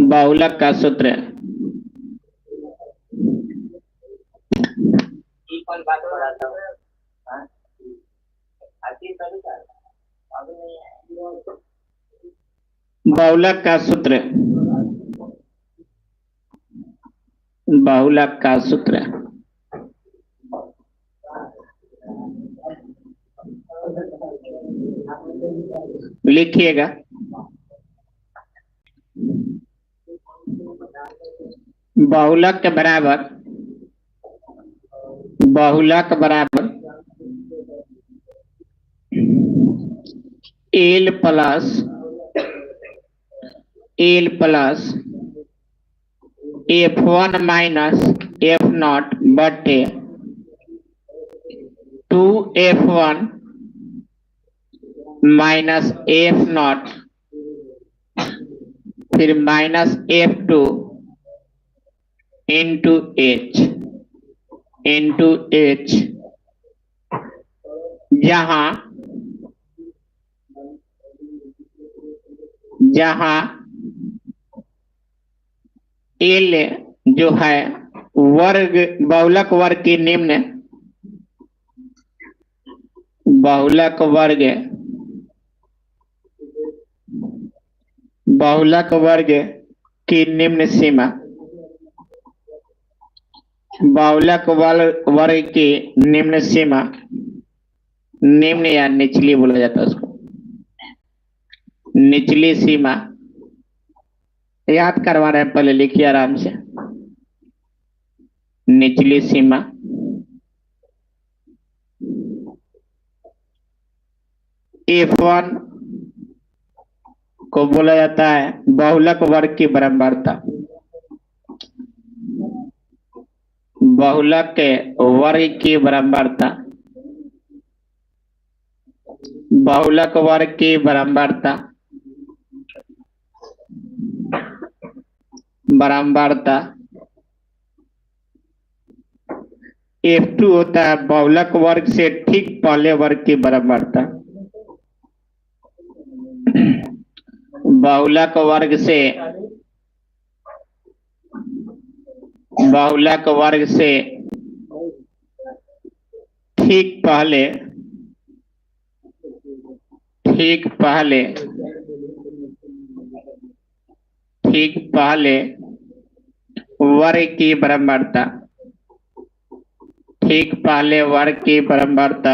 बहुलक का सूत्र बहुलक का सूत्र बहुलक का सूत्र लिखिएगा। बहुलक बराबर L plus F1 minus F0 बटे 2F1 माइनस F0 फिर माइनस F2 इंटू H जहां L जो है वर्ग बहुलक वर्ग की निम्न बहुलक वर्ग की निम्न सीमा बहुलक वर्ग की निम्न सीमा निम्न या निचली बोला जाता है उसको, निचली सीमा याद करवा रहे हैं, पहले लिखिए आराम से। निचली सीमा F1 को बोला जाता है बहुलक वर्ग की बराबरता, बहुलक के वर्ग की बराबरता, बहुलक वर्ग की बराबरता F2 होता है बहुलक वर्ग से ठीक पहले वर्ग की बराबरता, बहुलक वर्ग से ठीक पहले वर्ग की बराबरता, ठीक पहले वर्ग की बराबरता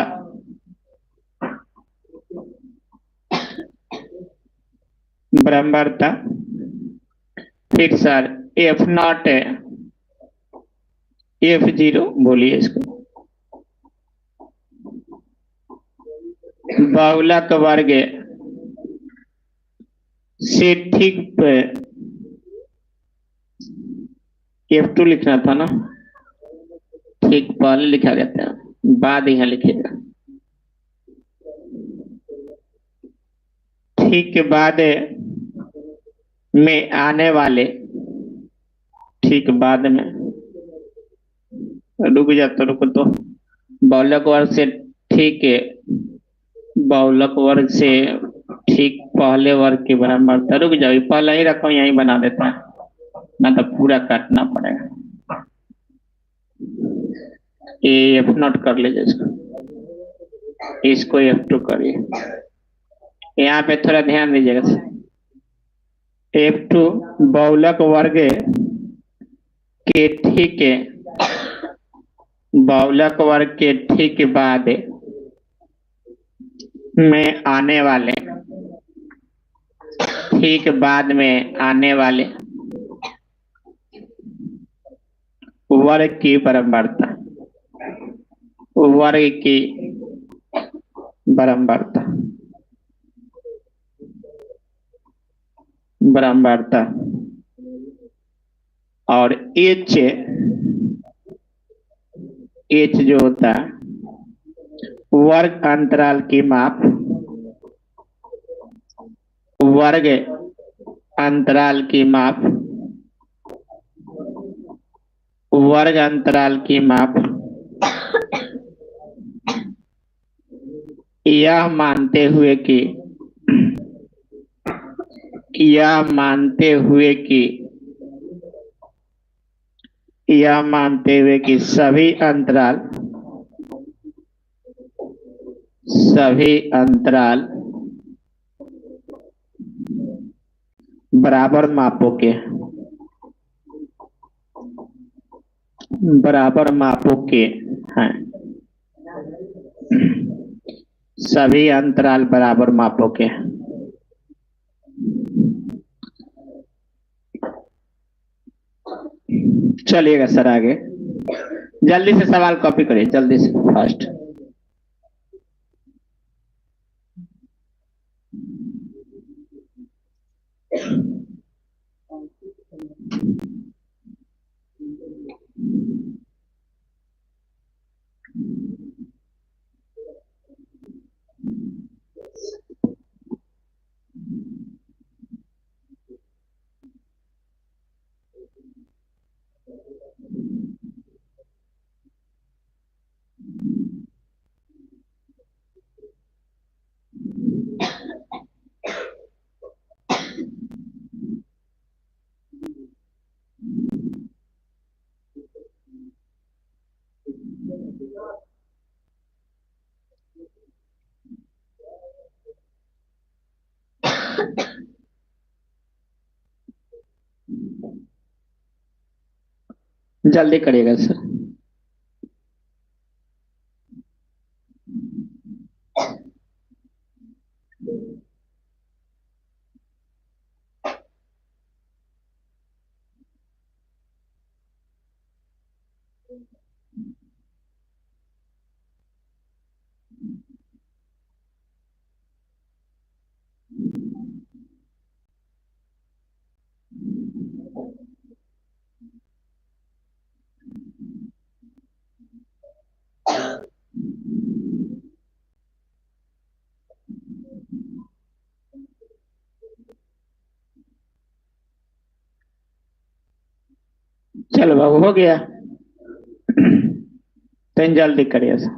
फिर सर F0 F0 बोलिए इसको, बहुलक वर्ग से ठीक F2 लिखना था ना, ठीक पहले लिखा गया था, बाद यहाँ लिखिएगा। ठीक के बाद में आने वाले, ठीक बाद में रुको तो बहुलक वर्ग से ठीक है, बहुलक वर्ग से ठीक पहले वर्ग के बराबर था। रुक जाओ, पहले ही रखो, यहीं बना देता है ना तो पूरा काटना पड़ेगा। ये F0 कर लीजिए इसको F2 करिए। यहाँ पे थोड़ा ध्यान दीजिएगा। F2 बहुलक वर्ग के ठीक है, बहुलक वर्ग के ठीक बाद में आने वाले, ठीक बाद में आने वाले वर्ग की बराबरता, वर्ग की बराबरता और H जो होता है वर्ग अंतराल की माप, वर्ग अंतराल की माप, वर्ग अंतराल की माप यह मानते हुए कि यह मानते हुए कि सभी अंतराल बराबर मापों के हैं। सभी अंतराल बराबर मापों के। चलिएगा सर आगे, जल्दी से सवाल कॉपी करिए, जल्दी से फास्ट। जल्दी करिएगा सर। चलो बाबू हो गया, तो जल्दी करिए सर।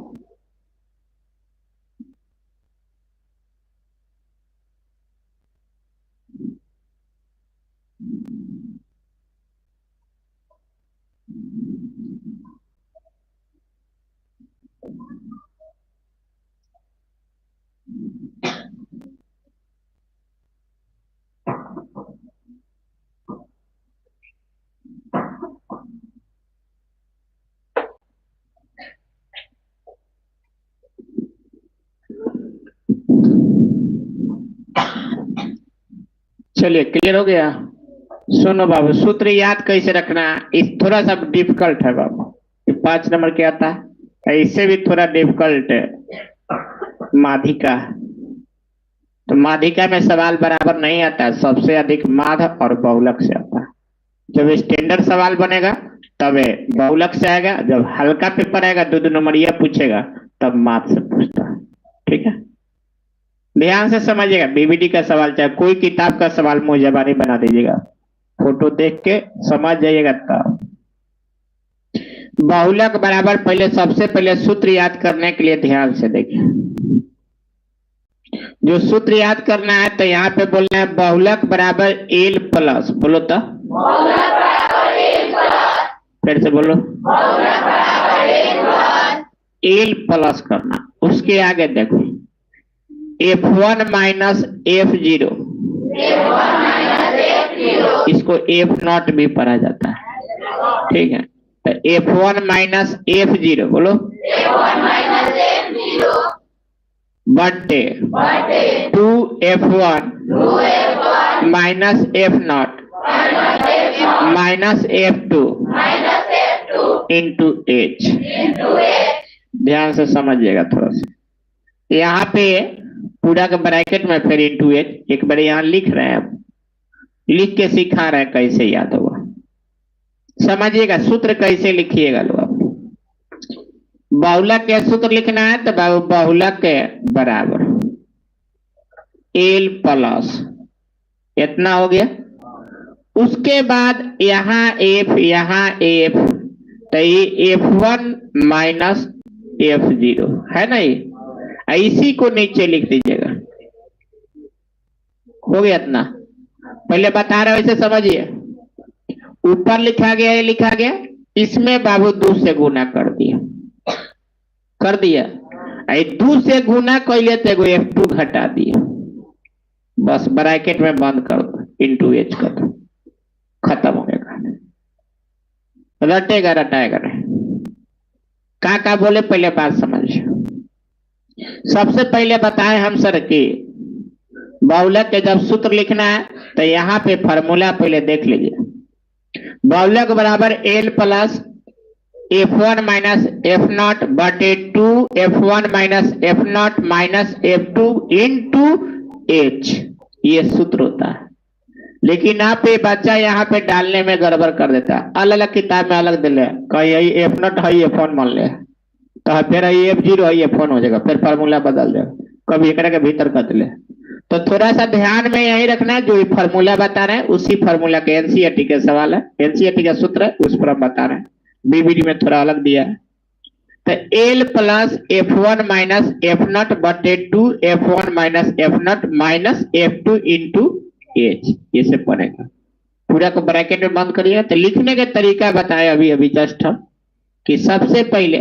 चलिए क्लियर हो गया। सुनो बाबू, सूत्र याद कैसे रखना, इस थोड़ा सा डिफिकल्ट है बाबू, 5 नंबर के आता है, इससे भी थोड़ा डिफिकल्ट है माध्यिका। तो माध्यिका में सवाल बराबर नहीं आता है, सबसे अधिक माध्य और बहुलक से आता है। जब स्टैंडर्ड सवाल बनेगा तब बहुलक से आएगा, जब हल्का पेपर आएगा 2 नंबरिया पूछेगा तब माध्य से पूछता है। ठीक है, ध्यान से समझिएगा, बीबीडी का सवाल चाहे कोई किताब का सवाल मुंह जबानी बना दीजिएगा, फोटो देख के समझ जाइएगा। तब बहुलक बराबर, पहले सबसे पहले सूत्र याद करने के लिए ध्यान से देखिए, जो सूत्र याद करना है तो यहाँ पे बोलना है बहुलक बराबर एल प्लस, बोलो तो फिर से बोलो, एल प्लस करना। उसके आगे देखो F1 माइनस F0, इसको F0 भी पढ़ा जाता है। ठीक है, तो F1 माइनस F0 बोलो, बटे 2F1 minus F0 minus F2 into H। ध्यान से समझिएगा थोड़ा सा, यहाँ पे पूरा का ब्रैकेट में फिर इंटू H, एक बार यहाँ लिख रहे हैं, लिख के सिखा रहे हैं कैसे याद होगा, समझिएगा सूत्र कैसे लिखिएगा लोग। बहुलक के सूत्र लिखना है तो बहुलक के बराबर एल प्लस इतना हो गया। उसके बाद यहाँ F, तो ये F1 माइनस F0 है ना, ये इसी को नीचे लिख दीजिएगा, हो गया इतना। पहले बता रहे वैसे समझिए। ऊपर लिखा गया, ये लिखा गया, इसमें बाबू 2 से गुना कर दिया, कर दिया। 2 से गुना कैले तो एगो F2 घटा दिया, बस ब्रैकेट में बंद कर दो, इंटू एच कर दो, खत्म हो गया। रटेगा रटाएगा नहीं। का बोले पहले बात समझिए। सबसे पहले बताए हम सर कि बहुलक के जब सूत्र लिखना है तो यहाँ पे फॉर्मूला पहले देख लीजिए। बहुलक बराबर L plus F1 minus F0 बटे 2 F1 minus F0 minus F2 into H, ये सूत्र होता है। लेकिन आप ये बच्चा यहाँ पे डालने में गड़बड़ कर देता है, अलग अलग किताब में अलग दिले, कहीं F0 है F1 मान ले, तो फिर F0 है F1 हो जाएगा, फिर फार्मूला बदल जाएगा, कभी एक के भीतर कर दिले। तो थोड़ा सा ध्यान में यही रखना है, जो फार्मूला बता रहे हैं उसी फार्मूला के एनसीईआरटी के सवाल है, एनसीईआरटी का सूत्र है, उस पर हम बता रहे हैं। बीबीडी में थोड़ा अलग दिया है। तो L plus F1 minus F0 बटे 2 F1 minus F0 minus F2 into H, ये से बनेगा। पूरा को ब्रैकेट में बंद करिए। तो लिखने का तरीका बताए अभी अभी जस्ट हम, कि सबसे पहले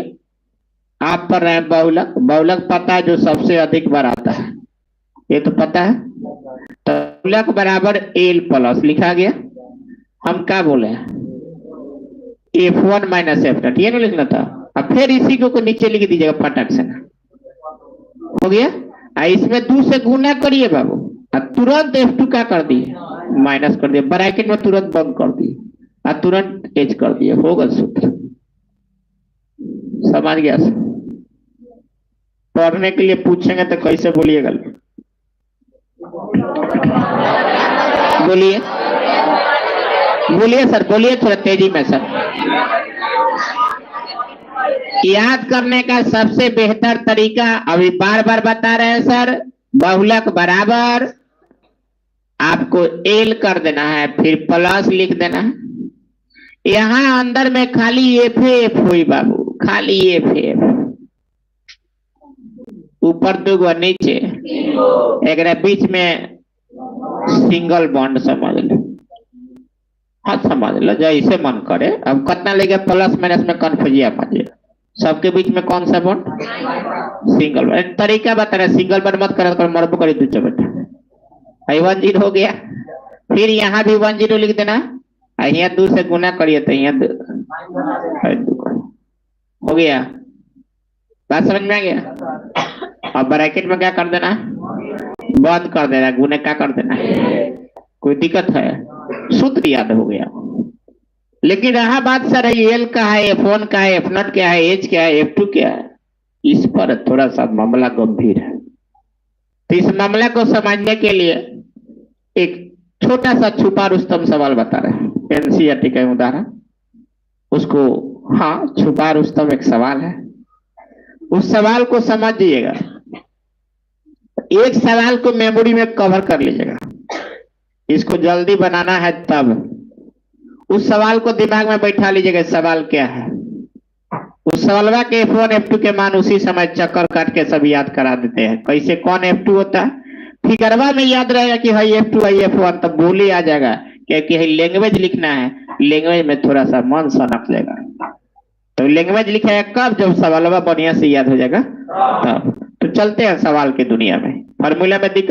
आप पर रहे बहुलक, बहुलक पता है जो सबसे अधिक बार आता है, ये तो पता है। तो बहुलक बराबर एल प्लस लिखा गया, हम क्या बोले F1 माइनस F0, ये नहीं लिखना था। अब फिर इसी को नीचे लिख दीजिएगा फटाक से, हो गया। इसमें 2 से गुना करिए बाबू, तुरंत F2 क्या कर दिए, माइनस कर दिए, ब्रैकेट में तुरंत बंद कर दिए, और तुरंत एच कर दिए, होगा सूत्र। समझ गया सर? पढ़ने के लिए पूछेंगे तो कैसे बोलिएगा, बोलिए बोलिए सर, बोलिए थोड़ा तेजी में सर। याद करने का सबसे बेहतर तरीका अभी बार बार बता रहे हैं सर, बहुलक बराबर आपको एल कर देना है, फिर प्लस लिख देना है। यहां अंदर में खाली एफ एफ हुई बाबू, खाली एफ एफ, ऊपर 2 नीचे, एक बीच में सिंगल बॉन्ड समझ लो, हाँ समझ लो जैसे मन करे। अब कितना लेगा प्लस माइनस में कन्फ्यूजिया मत, सबके बीच में कौन सा बॉन्ड, सिंगल बॉन्ड। तरीका बता रहे, सिंगल बॉन्ड मत करे, मरबो करे दूसरे बेटा। 1 0 हो गया, फिर यहाँ भी 1 0 लिख देना, यहाँ 2 से गुना करिए तो यहाँ 2 हो गया। बात समझ में आ गया? अब ब्रैकेट में क्या कर देना, बंद कर देना, गुने क्या कर देना, कोई दिक्कत है? सूत्र याद हो गया। लेकिन रहा बात सर एल का है, F1 का है, F0 क्या है, एच क्या है, F2 क्या है, इस पर थोड़ा सा मामला गंभीर है। तो इस मामला को समझने के लिए एक छोटा सा छुपा रुस्तम सवाल बता रहे हैं, एनसीईआरटी का उदाहरण, उसको, हाँ छुपा रुस्तम एक सवाल है, उस सवाल को समझिएगा। एक सवाल को मेमोरी में कवर कर लीजिएगा, इसको जल्दी बनाना है तब उस सवाल को दिमाग में बैठा लीजिएगा, सवाल क्या है। उस सवालवा के F1 F2 के मान उसी समय चक्कर काट के सब याद करा देते हैं, कैसे कौन F2 होता है, फिगरवा में याद रहेगा कि है F2 है F1, तब बोली आ जाएगा, क्योंकि लैंग्वेज लिखना है, लैंग्वेज में थोड़ा सा मन सनक लेगा। तो लैंग्वेज लिखेगा कब, जब सवालवा बढ़िया से याद हो जाएगा तब। तो चलते हैं सवाल की दुनिया में, फार्मूला में दिक्कत